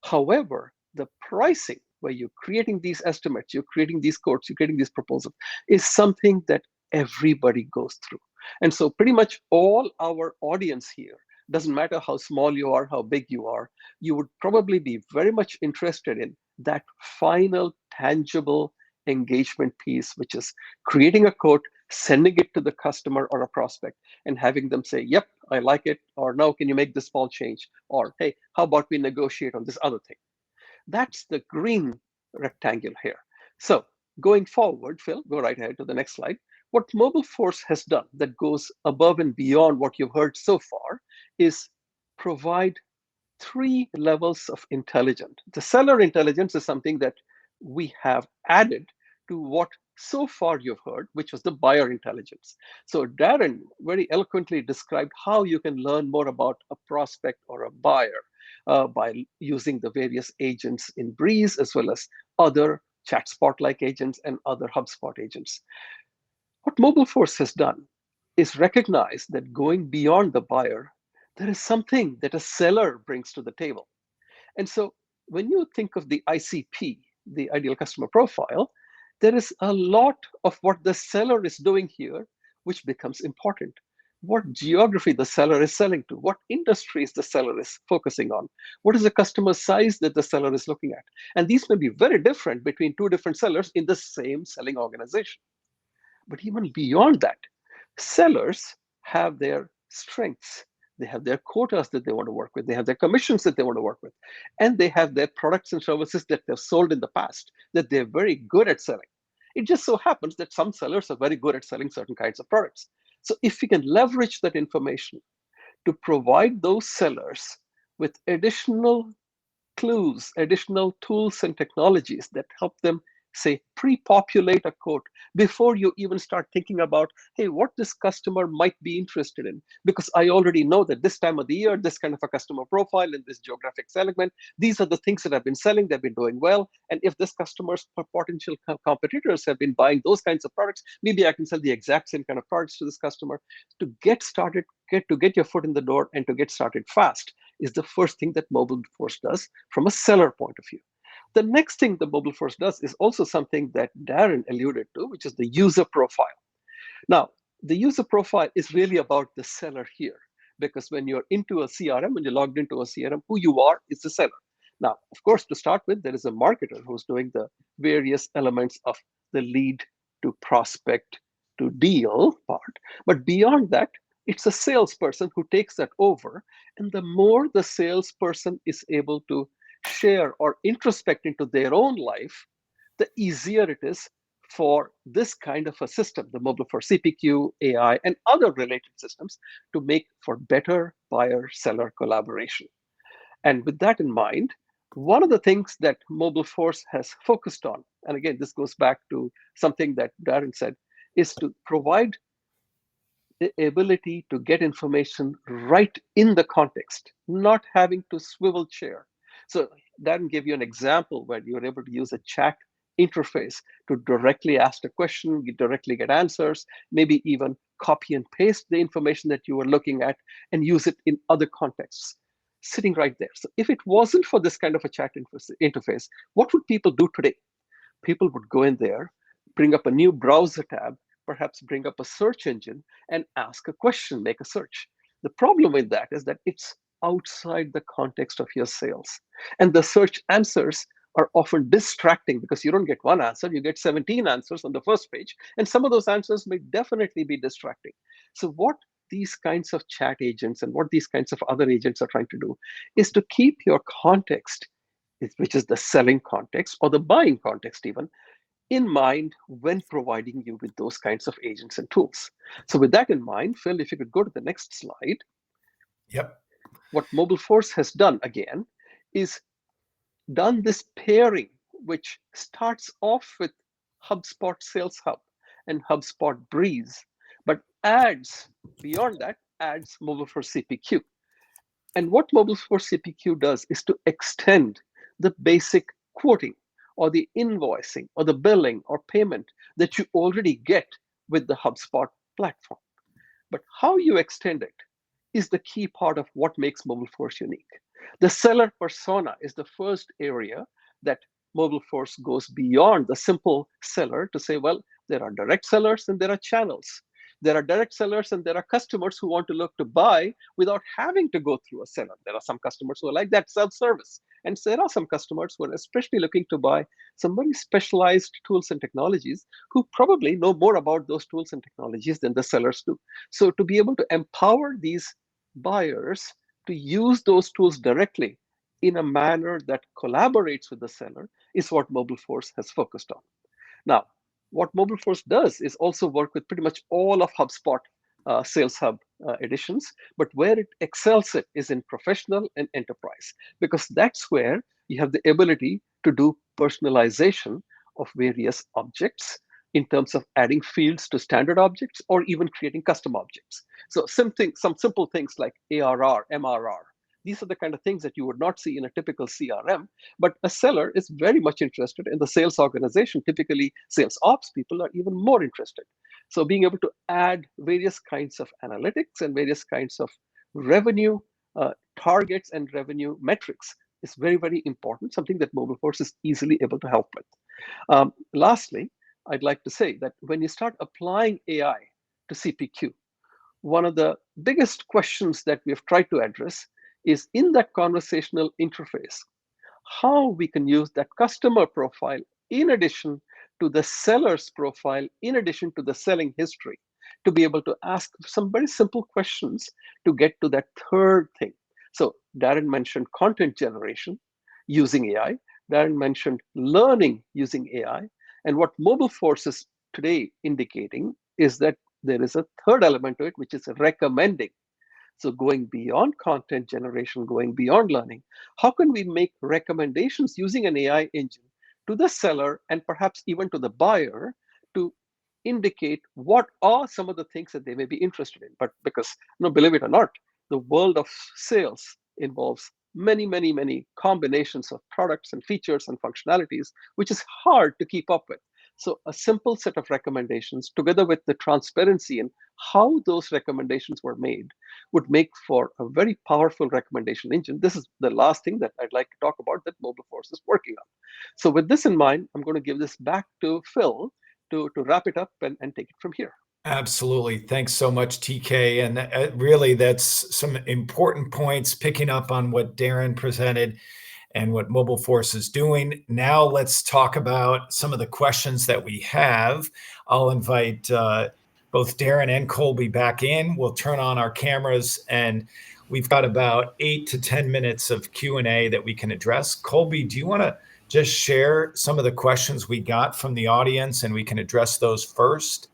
However, the pricing, where you're creating these estimates, you're creating these quotes, you're creating these proposals, is something that everybody goes through. And so pretty much all our audience here, doesn't matter how small you are, how big you are, you would probably be very much interested in that final tangible engagement piece, which is creating a quote, sending it to the customer or a prospect and having them say, yep, I like it, or no, can you make this small change? Or, hey, how about we negotiate on this other thing? That's the green rectangle here. So going forward, Phil, go right ahead to the next slide. What MobileForce has done that goes above and beyond what you've heard so far is provide 3 levels of intelligence. The seller intelligence is something that we have added to what so far you've heard, which was the buyer intelligence. So Darren very eloquently described how you can learn more about a prospect or a buyer by using the various agents in Breeze, as well as other ChatSpot-like agents and other HubSpot agents. What MobileForce has done is recognize that going beyond the buyer, there is something that a seller brings to the table. And so when you think of the ICP, the ideal customer profile, there is a lot of what the seller is doing here, which becomes important. What geography the seller is selling to, what industries the seller is focusing on, what is the customer size that the seller is looking at. And these may be very different between 2 different sellers in the same selling organization. But even beyond that, sellers have their strengths. They have their quotas that they want to work with. They have their commissions that they want to work with. And they have their products and services that they've sold in the past that they're very good at selling. It just so happens that some sellers are very good at selling certain kinds of products. So if we can leverage that information to provide those sellers with additional clues, additional tools and technologies that help them, say, pre-populate a quote before you even start thinking about, hey, what this customer might be interested in, because I already know that this time of the year, this kind of a customer profile in this geographic segment, these are the things that I've been selling, they've been doing well. And if this customer's potential competitors have been buying those kinds of products, maybe I can sell the exact same kind of products to this customer. To get started, to get your foot in the door and to get started fast is the first thing that MobileForce does from a seller point of view. The next thing the MobileForce does is also something that Darren alluded to, which is the user profile. Now, the user profile is really about the seller here, because when you're into a CRM, when you're logged into a CRM, who you are is the seller. Now, of course, to start with, there is a marketer who's doing the various elements of the lead to prospect to deal part. But beyond that, it's a salesperson who takes that over. And the more the salesperson is able to share or introspect into their own life, the easier it is for this kind of a system, the MobileForce CPQ, AI, and other related systems to make for better buyer-seller collaboration. And with that in mind, one of the things that MobileForce has focused on, and again, this goes back to something that Darren said, is to provide the ability to get information right in the context, not having to swivel chair. So that can give you an example where you're able to use a chat interface to directly ask a question, you directly get answers, maybe even copy and paste the information that you were looking at and use it in other contexts, sitting right there. So if it wasn't for this kind of a chat interface, what would people do today? People would go in there, bring up a new browser tab, perhaps bring up a search engine and ask a question, make a search. The problem with that is that it's outside the context of your sales. And the search answers are often distracting because you don't get one answer, you get 17 answers on the first page. And some of those answers may definitely be distracting. So what these kinds of chat agents and what these kinds of other agents are trying to do is to keep your context, which is the selling context or the buying context even, in mind when providing you with those kinds of agents and tools. So with that in mind, Phil, if you could go to the next slide. Yep. What MobileForce has done again is done this pairing, which starts off with HubSpot Sales Hub and HubSpot Breeze, but adds, beyond that, adds MobileForce CPQ. And what MobileForce CPQ does is to extend the basic quoting or the invoicing or the billing or payment that you already get with the HubSpot platform. But how you extend it is the key part of what makes MobileForce unique. The seller persona is the first area that MobileForce goes beyond the simple seller to say, well, there are direct sellers and there are channels. There are direct sellers and there are customers who want to look to buy without having to go through a seller. There are some customers who are like that, self-service. And there are some customers who are especially looking to buy some very specialized tools and technologies who probably know more about those tools and technologies than the sellers do. So to be able to empower these buyers to use those tools directly in a manner that collaborates with the seller is what MobileForce has focused on. Now, what MobileForce does is also work with pretty much all of HubSpot Sales Hub editions, but where it excels it is in professional and enterprise, because that's where you have the ability to do personalization of various objects in terms of adding fields to standard objects or even creating custom objects. So some simple things like ARR, MRR, these are the kind of things that you would not see in a typical CRM, but a seller is very much interested in the sales organization. Typically, sales ops people are even more interested. So being able to add various kinds of analytics and various kinds of revenue targets and revenue metrics is very, very important, something that MobileForce is easily able to help with. Lastly, I'd like to say that when you start applying AI to CPQ, one of the biggest questions that we have tried to address is in that conversational interface, how we can use that customer profile in addition to the seller's profile, in addition to the selling history, to be able to ask some very simple questions to get to that third thing. So Darren mentioned content generation using AI. Darren mentioned learning using AI. And what MobileForce is today indicating is that there is a third element to it, which is recommending. So going beyond content generation, going beyond learning, how can we make recommendations using an AI engine to the seller and perhaps even to the buyer to indicate what are some of the things that they may be interested in? But because, believe it or not, the world of sales involves many, many, many combinations of products and features and functionalities, which is hard to keep up with. So a simple set of recommendations together with the transparency in how those recommendations were made would make for a very powerful recommendation engine. This is the last thing that I'd like to talk about that MobileForce is working on. So with this in mind, I'm going to give this back to Phil to wrap it up and take it from here. Absolutely. Thanks so much, TK. And really, that's some important points picking up on what Darren presented and what MobileForce is doing. Now let's talk about some of the questions that we have. I'll invite both Darren and Colby back in. We'll turn on our cameras and we've got about 8 to 10 minutes of Q&A that we can address. Colby, do you want to just share some of the questions we got from the audience and we can address those first?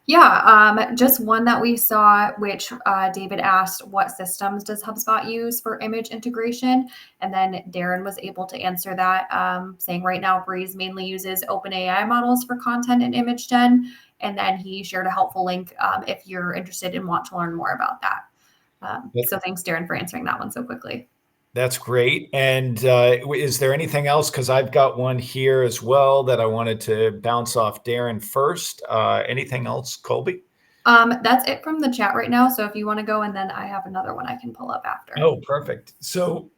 Yeah, just one that we saw, which David asked, what systems does HubSpot use for image integration? And then Darren was able to answer that, saying right now Breeze mainly uses OpenAI models for content and image gen. And then he shared a helpful link if you're interested and want to learn more about that. So thanks, Darren, for answering that one so quickly. That's great. And is there anything else? Because I've got one here as well that I wanted to bounce off Darren first. Anything else, Colby? That's it from the chat right now. So if you want to go, and then I have another one I can pull up after. Oh, perfect. So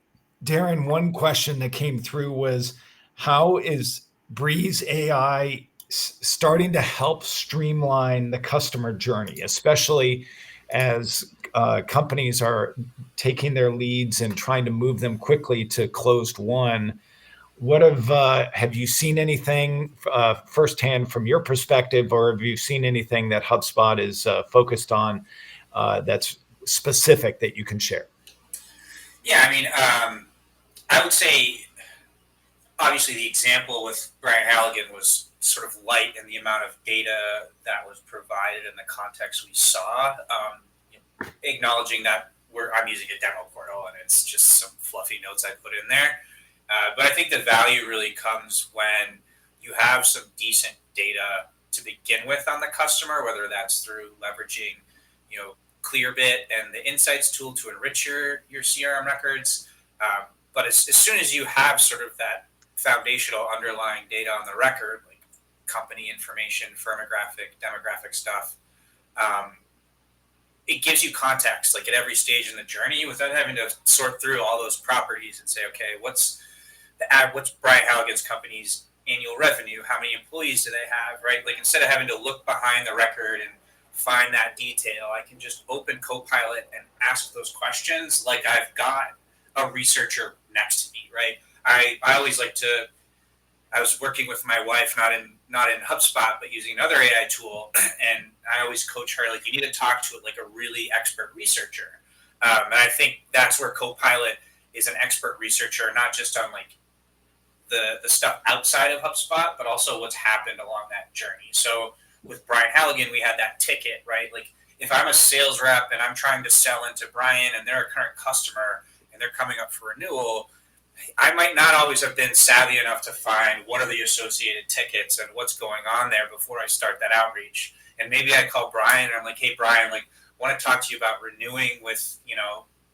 Darren, one question that came through was, how is Breeze AI starting to help streamline the customer journey, especially as companies are taking their leads and trying to move them quickly to closed won? What have you seen anything firsthand from your perspective, or have you seen anything that HubSpot is focused on that's specific that you can share? Yeah, I mean, I would say, obviously, the example with Brian Halligan was sort of light in the amount of data that was provided in the context we saw. Acknowledging that I'm using a demo portal and it's just some fluffy notes I put in there. But I think the value really comes when you have some decent data to begin with on the customer, whether that's through leveraging, Clearbit and the Insights tool to enrich your CRM records. But as soon as you have sort of that foundational underlying data on the record, like company information, firmographic, demographic stuff, it gives you context, like at every stage in the journey, without having to sort through all those properties and say, okay, what's Brian Halligan's company's annual revenue? How many employees do they have, right? Like instead of having to look behind the record and find that detail, I can just open Copilot and ask those questions like I've got a researcher next to me, right? I always like to, I was working with my wife, not in HubSpot, but using another AI tool. And I always coach her, like, you need to talk to it like a really expert researcher. And I think that's where Copilot is an expert researcher, not just on like the stuff outside of HubSpot, but also what's happened along that journey. So with Brian Halligan, we had that ticket, right? Like if I'm a sales rep and I'm trying to sell into Brian and they're a current customer and they're coming up for renewal, I might not always have been savvy enough to find what are the associated tickets and what's going on there before I start that outreach. And maybe I call Brian and I'm like, hey, Brian, like, want to talk to you about renewing with,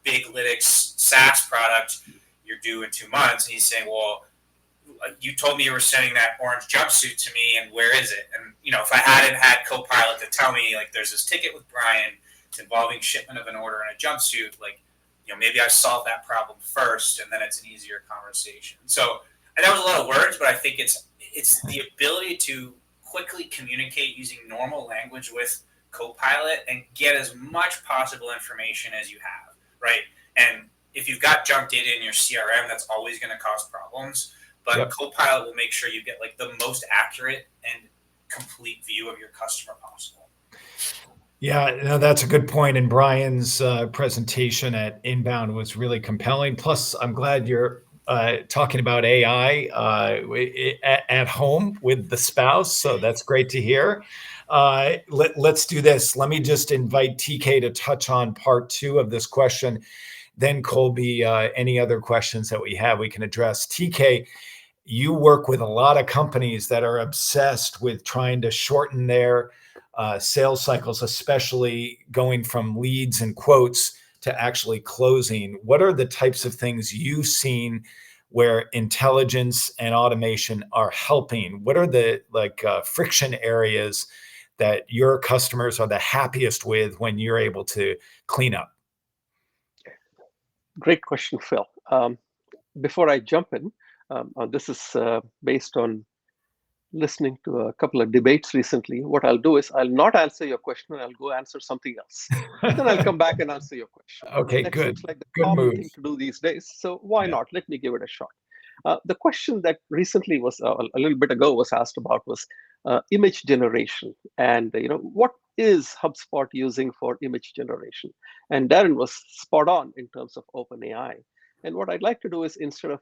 Big Lytics SaaS product. You're due in 2 months. And he's saying, well, you told me you were sending that orange jumpsuit to me, and where is it? And, if I hadn't had Copilot to tell me, like, there's this ticket with Brian, it's involving shipment of an order and a jumpsuit, like, maybe I solved that problem first, and then it's an easier conversation. So, and that was a lot of words, but I think it's the ability to quickly communicate using normal language with Copilot and get as much possible information as you have, right? And if you've got junk data in your CRM, that's always going to cause problems. But yep. Copilot will make sure you get like the most accurate and complete view of your customer possible. Yeah, no, that's a good point. And Brian's presentation at Inbound was really compelling. Plus, I'm glad you're talking about AI at home with the spouse. So that's great to hear. Let's do this. Let me just invite TK to touch on part 2 of this question. Then Colby, any other questions that we have, we can address. TK, you work with a lot of companies that are obsessed with trying to shorten their sales cycles, especially going from leads and quotes to actually closing. What are the types of things you've seen where intelligence and automation are helping? What are the friction areas that your customers are the happiest with when you're able to clean up? Great question, Phil. Before I jump in, this is based on listening to a couple of debates recently. What I'll do is I'll not answer your question and I'll go answer something else. Then I'll come back and answer your question. Okay, that good. Seems like the good common move. thing to do these days. So why not? Let me give it a shot. The question that recently was a little bit ago was asked about was image generation. And what is HubSpot using for image generation? And Darren was spot on in terms of OpenAI. And what I'd like to do is, instead of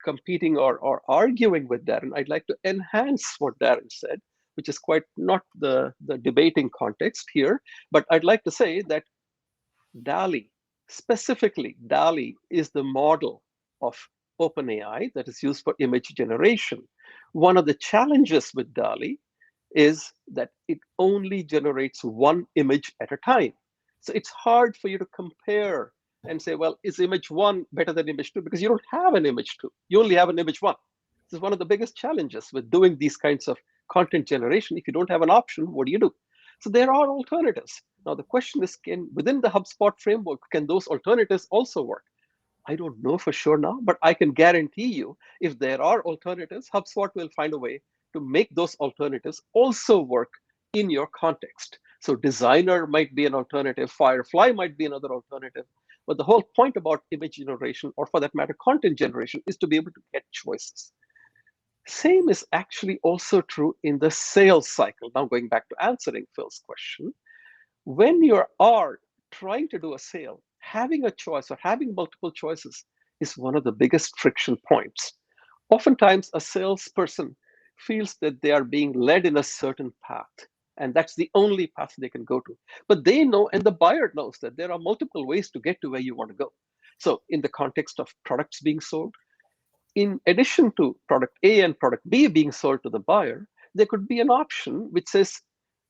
competing or arguing with Darren, I'd like to enhance what Darren said, which is quite not the debating context here. But I'd like to say that DALL-E, specifically DALL-E, is the model of OpenAI that is used for image generation. One of the challenges with DALL-E is that it only generates one image at a time. So it's hard for you to compare and say, well, is image one better than image two? Because you don't have an image two. You only have an image one. This is one of the biggest challenges with doing these kinds of content generation. If you don't have an option, what do you do? So there are alternatives. Now, the question is, within the HubSpot framework, can those alternatives also work? I don't know for sure now, but I can guarantee you, if there are alternatives, HubSpot will find a way to make those alternatives also work in your context. So Designer might be an alternative, Firefly might be another alternative. But the whole point about image generation, or for that matter, content generation, is to be able to get choices. Same is actually also true in the sales cycle. Now, going back to answering Phil's question, when you are trying to do a sale, having a choice or having multiple choices is one of the biggest friction points. Oftentimes, a salesperson feels that they are being led in a certain path, and that's the only path they can go to. But they know, and the buyer knows, that there are multiple ways to get to where you want to go. So in the context of products being sold, in addition to product A and product B being sold to the buyer, there could be an option which says,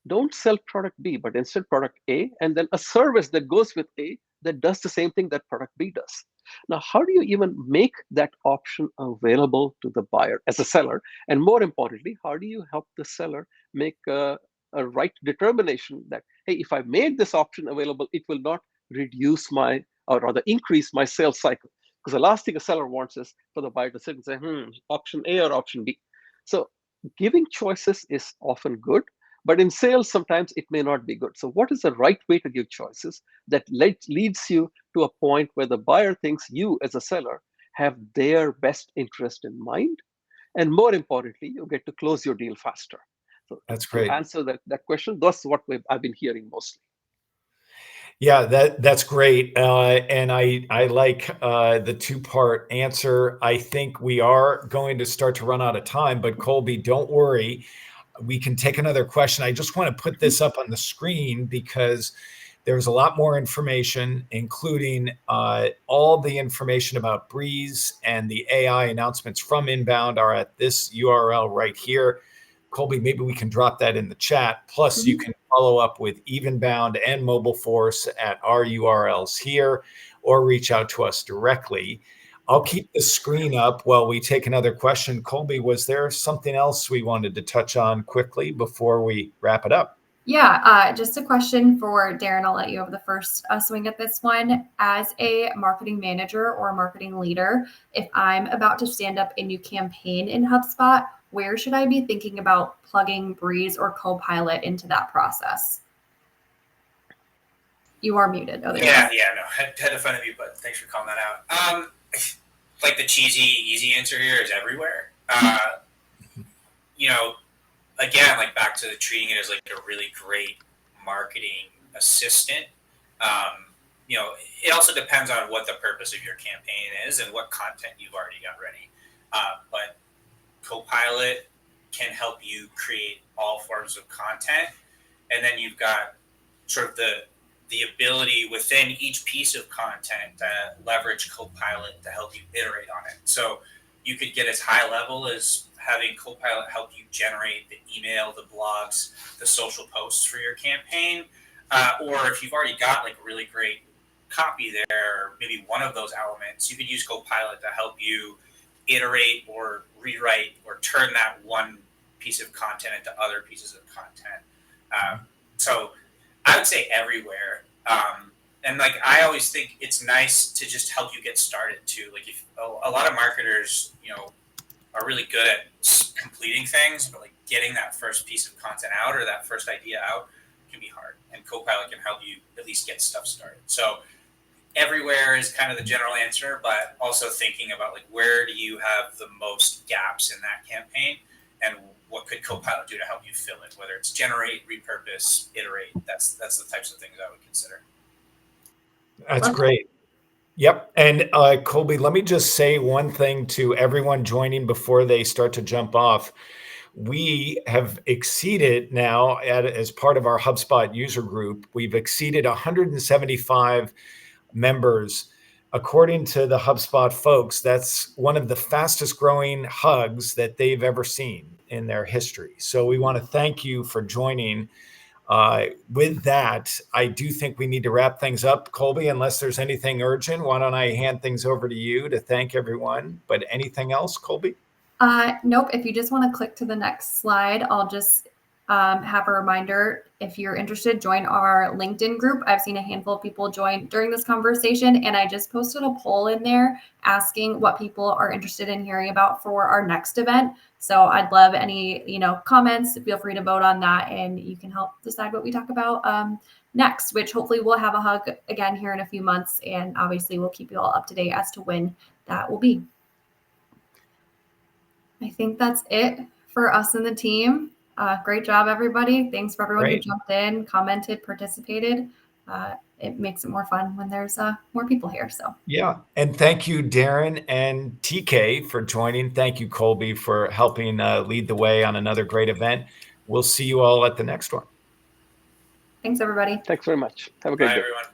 don't sell product B, but instead product A, and then a service that goes with A that does the same thing that product B does. Now, how do you even make that option available to the buyer as a seller? And more importantly, how do you help the seller make a right determination that, hey, if I made this option available, it will not reduce my, or rather increase my sales cycle? Because the last thing a seller wants is for the buyer to sit and say, option A or option B. So giving choices is often good, but in sales, sometimes it may not be good. So what is the right way to give choices that leads you to a point where the buyer thinks you, as a seller, have their best interest in mind? And more importantly, you get to close your deal faster. So that's great. To answer that question, that's what I've been hearing mostly. Yeah, that's great. And I like the two-part answer. I think we are going to start to run out of time, but Colby, don't worry. We can take another question. I just want to put this up on the screen because there's a lot more information, including all the information about Breeze, and the AI announcements from Inbound are at this URL right here. Colby, maybe we can drop that in the chat. Plus, you can follow up with Evenbound and Mobile Force at our URLs here, or reach out to us directly. I'll keep the screen up while we take another question. Colby, was there something else we wanted to touch on quickly before we wrap it up? Yeah, just a question for Darren. I'll let you have the first swing at this one. As a marketing manager or a marketing leader, if I'm about to stand up a new campaign in HubSpot, where should I be thinking about plugging Breeze or Copilot into that process? You are muted. Oh, no, I had to find a mute button. Thanks for calling that out. Like the cheesy, easy answer here is everywhere. Again, like back to treating it as like a really great marketing assistant. It also depends on what the purpose of your campaign is and what content you've already got ready. But Copilot can help you create all forms of content, and then you've got sort of the ability within each piece of content to leverage Copilot to help you iterate on it. So you could get as high level as having Copilot help you generate the email, the blogs, the social posts for your campaign. Or if you've already got like really great copy there, or maybe one of those elements, you could use Copilot to help you iterate or rewrite or turn that one piece of content into other pieces of content. So I would say everywhere. And like, I always think it's nice to just help you get started too. Like if a lot of marketers, are really good at completing things, but like getting that first piece of content out or that first idea out can be hard. And Copilot can help you at least get stuff started. So everywhere is kind of the general answer, but also thinking about like, where do you have the most gaps in that campaign, and what could Copilot do to help you fill it? Whether it's generate, repurpose, iterate, that's the types of things I would consider. That's great. Yep. And Colby, let me just say one thing to everyone joining before they start to jump off. We have exceeded now, as part of our HubSpot user group, we've exceeded 175 members. According to the HubSpot folks, that's one of the fastest growing hugs that they've ever seen. in their history. So we want to thank you for joining. With that, I do think we need to wrap things up. Colby, unless there's anything urgent, why don't I hand things over to you to thank everyone? But anything else, Colby? Nope. If you just want to click to the next slide, I'll just have a reminder. If you're interested, join our LinkedIn group. I've seen a handful of people join during this conversation, and I just posted a poll in there asking what people are interested in hearing about for our next event. So I'd love any, comments. Feel free to vote on that, and you can help decide what we talk about next, which hopefully we'll have a hug again here in a few months. And obviously we'll keep you all up to date as to when that will be. I think that's it for us and the team. Great job, everybody. Thanks for everyone who jumped in, commented, participated. It makes it more fun when there's more people here. So yeah, and thank you, Darren and TK, for joining. Thank you, Colby, for helping lead the way on another great event. We'll see you all at the next one. Thanks, everybody. Thanks very much. Have a great day. Everyone.